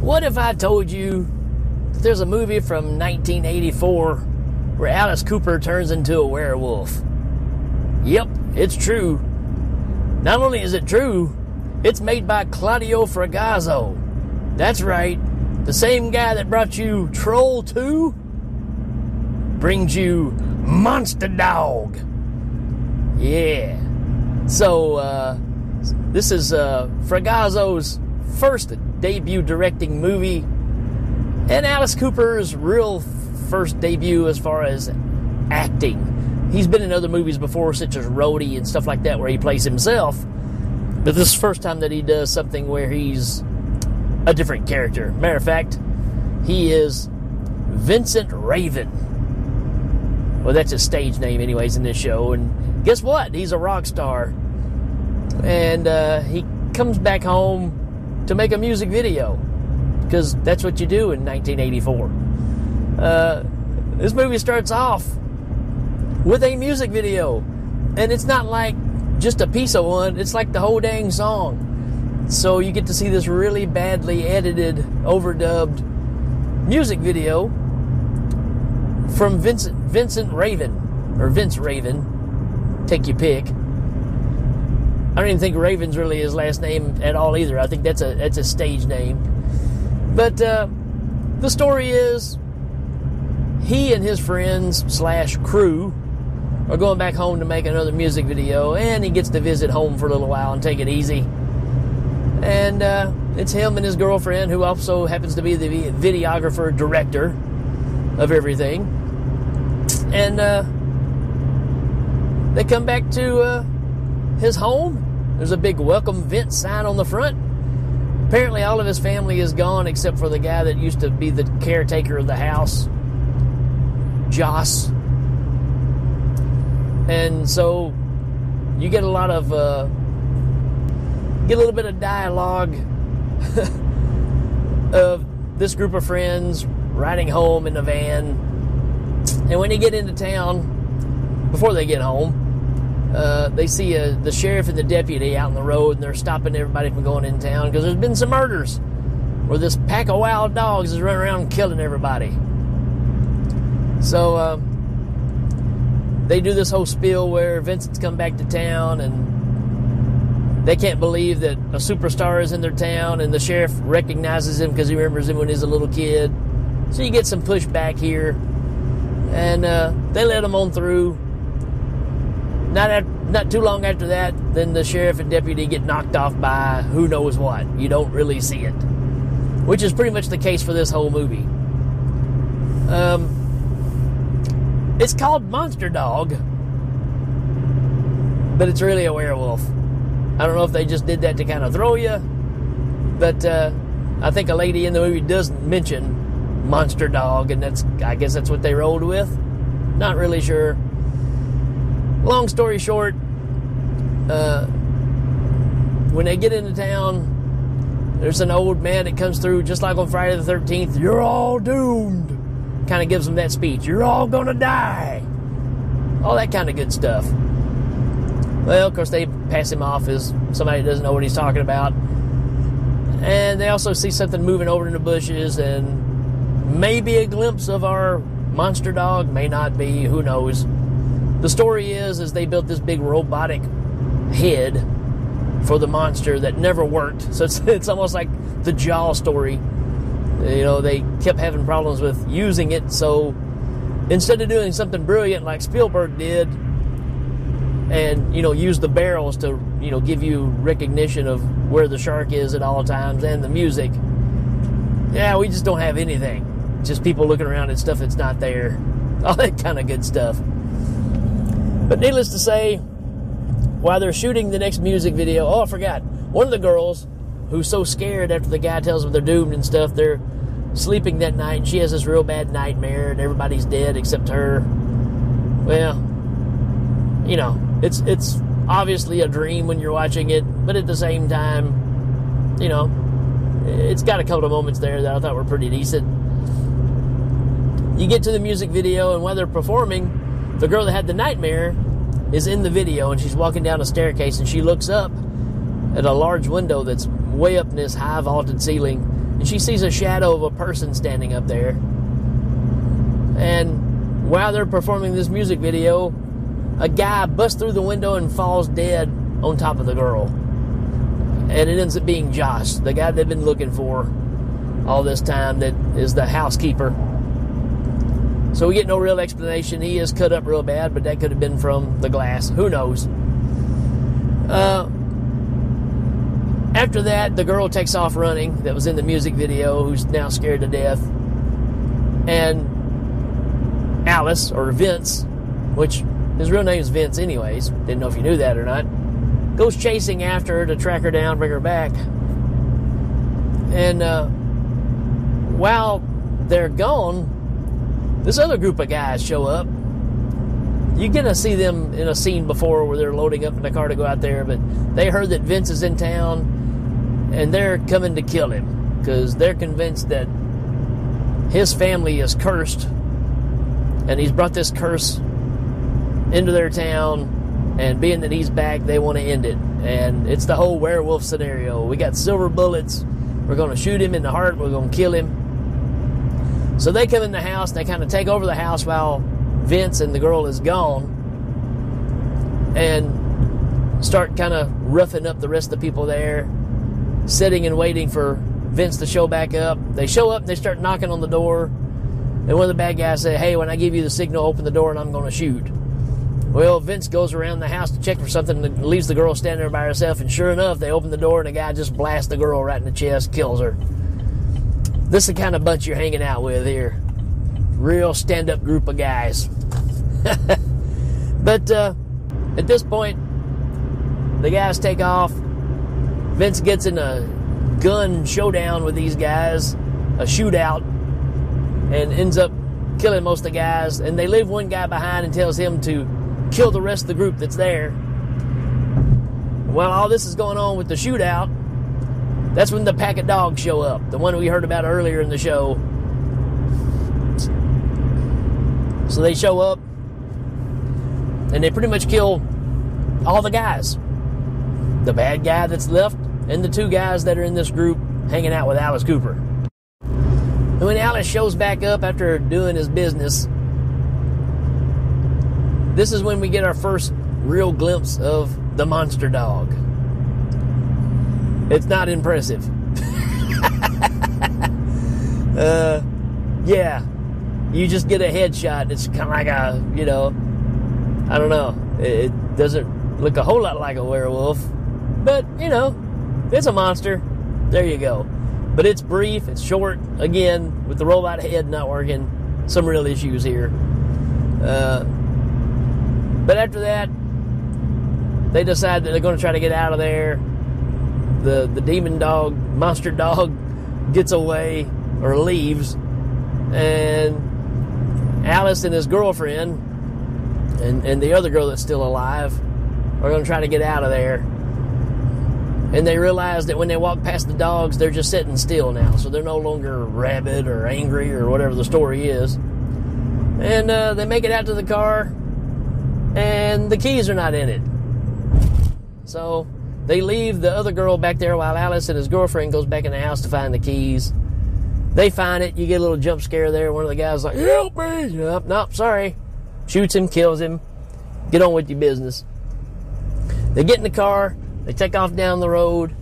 What if I told you that there's a movie from 1984 where Alice Cooper turns into a werewolf? Yep, it's true. Not only is it true, it's made by Claudio Fragazzo. That's right, the same guy that brought you Troll 2 brings you Monster Dog. Yeah. So, this is Fragazzo's first debut directing movie, and Alice Cooper's real first debut as far as acting. He's been in other movies before, such as Roadie and stuff like that, where he plays himself, but this is the first time that he does something where he's a different character. Matter of fact, he is Vincent Raven. Well, that's his stage name anyways in this show, and guess what? He's a rock star, and he comes back home to make a music video, because that's what you do in 1984. This movie starts off with a music video, and it's not like just a piece of one, it's like the whole dang song. So you get to see this really badly edited, overdubbed music video from Vincent Raven, or Vince Raven, take your pick. I don't even think Raven's really his last name at all either. I think that's a stage name. But the story is, he and his friends / crew are going back home to make another music video, and he gets to visit home for a little while and take it easy. And it's him and his girlfriend, who also happens to be the videographer, director of everything. And they come back to his home. There's a big welcome Vince sign on the front. Apparently all of his family is gone except for the guy that used to be the caretaker of the house, Joss. And so you get a lot of get a little bit of dialogue of this group of friends riding home in a van. And when they get into town, before they get home, they see the sheriff and the deputy out on the road, and they're stopping everybody from going in town because there's been some murders where this pack of wild dogs is running around killing everybody. So they do this whole spiel where Vincent's come back to town, and they can't believe that a superstar is in their town, and the sheriff recognizes him because he remembers him when he was a little kid. So you get some pushback here, and they let him on through. Not too long after that, then the sheriff and deputy get knocked off by who knows what. You don't really see it, which is pretty much the case for this whole movie. It's called Monster Dog, but it's really a werewolf. I don't know if they just did that to kind of throw you, but I think a lady in the movie does mention Monster Dog, and I guess that's what they rolled with. Not really sure. Long story short, when they get into town, there's an old man that comes through just like on Friday the 13th. You're all doomed. Kind of gives them that speech. You're all gonna die. All that kind of good stuff. Well, of course, they pass him off as somebody that doesn't know what he's talking about. And they also see something moving over in the bushes, and maybe a glimpse of our monster dog. May not be. Who knows? The story is they built this big robotic head for the monster that never worked. So it's almost like the Jaw story. You know, they kept having problems with using it. So instead of doing something brilliant like Spielberg did, and, you know, use the barrels to, you know, give you recognition of where the shark is at all times and the music, yeah, we just don't have anything. Just people looking around at stuff that's not there. All that kind of good stuff. But needless to say, while they're shooting the next music video, I forgot, one of the girls who's so scared after the guy tells them they're doomed and stuff, they're sleeping that night, and she has this real bad nightmare, and everybody's dead except her. Well, you know, it's obviously a dream when you're watching it, but at the same time, you know, it's got a couple of moments there that I thought were pretty decent. You get to the music video, and while they're performing, the girl that had the nightmare is in the video, and she's walking down a staircase, and she looks up at a large window that's way up in this high vaulted ceiling, and she sees a shadow of a person standing up there. And while they're performing this music video, a guy busts through the window and falls dead on top of the girl. And it ends up being Josh, the guy they've been looking for all this time, that is the housekeeper. So we get no real explanation. He is cut up real bad, but that could have been from the glass. Who knows? After that, the girl takes off running that was in the music video, who's now scared to death. And Alice, or Vince, which his real name is Vince anyways, didn't know if you knew that or not, goes chasing after her to track her down, bring her back. And while they're gone, this other group of guys show up. You're going to see them in a scene before where they're loading up in the car to go out there, but they heard that Vince is in town, and they're coming to kill him because they're convinced that his family is cursed, and he's brought this curse into their town, and being that he's back, they want to end it. And it's the whole werewolf scenario. We got silver bullets. We're going to shoot him in the heart. We're going to kill him. So they come in the house, they kind of take over the house while Vince and the girl is gone, and start kind of roughing up the rest of the people there, sitting and waiting for Vince to show back up. They show up and they start knocking on the door, and one of the bad guys say, "Hey, when I give you the signal, open the door and I'm going to shoot." Well, Vince goes around the house to check for something and leaves the girl standing there by herself, and sure enough, they open the door and the guy just blasts the girl right in the chest, kills her. This is the kind of bunch you're hanging out with here. Real stand-up group of guys. But at this point, the guys take off. Vince gets in a gun showdown with these guys, a shootout, and ends up killing most of the guys. And they leave one guy behind and tells him to kill the rest of the group that's there. While all this is going on with the shootout, that's when the pack of dogs show up, the one we heard about earlier in the show. So they show up, and they pretty much kill all the guys. The bad guy that's left, and the two guys that are in this group hanging out with Alice Cooper. And when Alice shows back up after doing his business, this is when we get our first real glimpse of the monster dog. It's not impressive. Yeah. You just get a headshot. It's kind of like a, I don't know. It doesn't look a whole lot like a werewolf. But, it's a monster. There you go. But it's brief. It's short. Again, with the robot head not working. Some real issues here. But after that, they decide that they're going to try to get out of there. The demon dog, monster dog, gets away or leaves, and Alice and his girlfriend and the other girl that's still alive are going to try to get out of there. And they realize that when they walk past the dogs, they're just sitting still now, so they're no longer rabid or angry or whatever the story is. And they make it out to the car, and the keys are not in it. So they leave the other girl back there while Alice and his girlfriend goes back in the house to find the keys. They find it. You get a little jump scare there. One of the guys is like, "Help me!" Nope, sorry. Shoots him, kills him. Get on with your business. They get in the car. They take off down the road.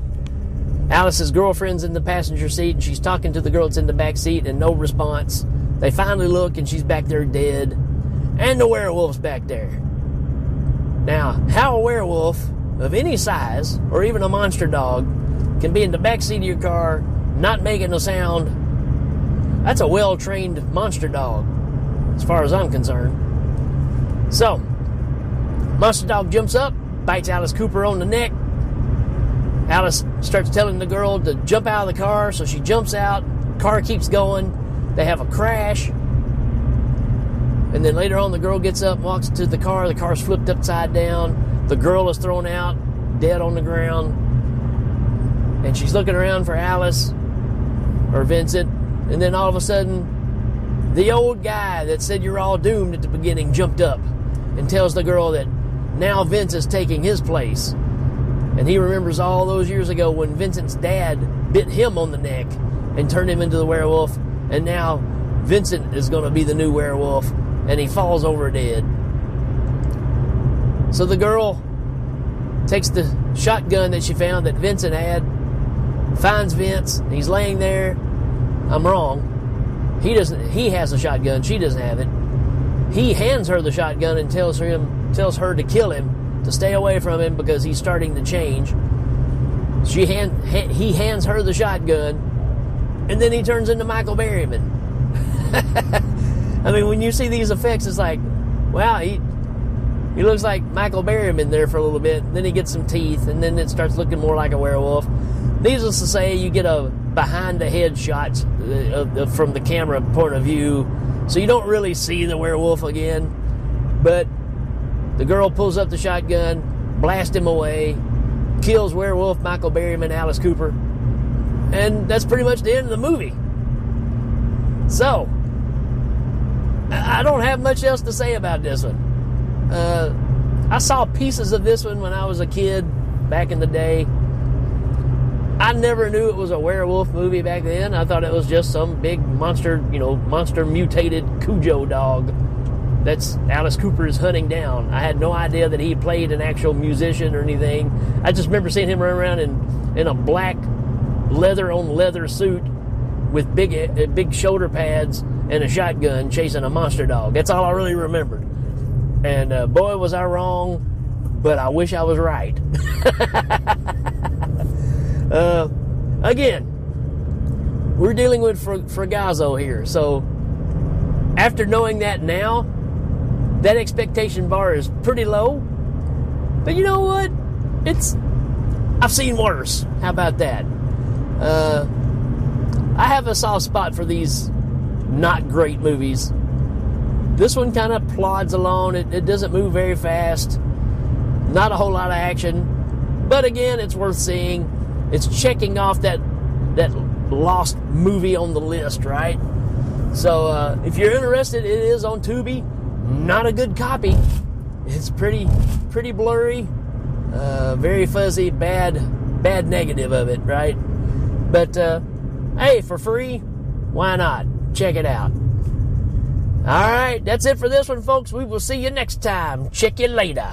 Alice's girlfriend's in the passenger seat, and she's talking to the girl that's in the back seat, and no response. They finally look, and she's back there dead. And the werewolf's back there. Now, how a werewolf of any size, or even a monster dog, can be in the back seat of your car, not making a sound, that's a well-trained monster dog, as far as I'm concerned. So, monster dog jumps up, bites Alice Cooper on the neck. Alice starts telling the girl to jump out of the car, so she jumps out. Car keeps going. They have a crash. And then later on, the girl gets up, walks to the car. The car's flipped upside down. The girl is thrown out, dead on the ground. And she's looking around for Alice or Vincent. And then all of a sudden, the old guy that said you're all doomed at the beginning jumped up and tells the girl that now Vince is taking his place. And he remembers all those years ago when Vincent's dad bit him on the neck and turned him into the werewolf. And now Vincent is going to be the new werewolf, and he falls over dead. So the girl takes the shotgun that she found that Vincent had, finds Vince. He's laying there. I'm wrong. He has a shotgun. She doesn't have it. He hands her the shotgun and tells her to kill him, to stay away from him because he's starting to change. He hands her the shotgun, and then he turns into Michael Berryman. I mean, when you see these effects, it's like, wow, he looks like Michael Berryman there for a little bit. Then he gets some teeth, and then it starts looking more like a werewolf. Needless to say, you get a behind-the-head shot from the camera point of view, so you don't really see the werewolf again. But the girl pulls up the shotgun, blasts him away, kills werewolf Michael Berryman, Alice Cooper, and that's pretty much the end of the movie. So, I don't have much else to say about this one. I saw pieces of this one when I was a kid back in the day. I never knew it was a werewolf movie back then. I thought it was just some big monster mutated Cujo dog that's Alice Cooper is hunting down. I had no idea that he played an actual musician or anything. I just remember seeing him run around in a black leather suit with big shoulder pads and a shotgun chasing a monster dog. That's all I really remembered. And boy, was I wrong, but I wish I was right. Again, we're dealing with Fragazzo here, so after knowing that now, that expectation bar is pretty low. But you know what? I've seen worse. How about that? I have a soft spot for these not great movies. This one kind of plods along. It doesn't move very fast. Not a whole lot of action. But again, it's worth seeing. It's checking off that lost movie on the list, right? So if you're interested, it is on Tubi. Not a good copy. It's pretty blurry. Very fuzzy, bad negative of it, right? But hey, for free, why not? Check it out. All right, that's it for this one, folks. We will see you next time. Check you later.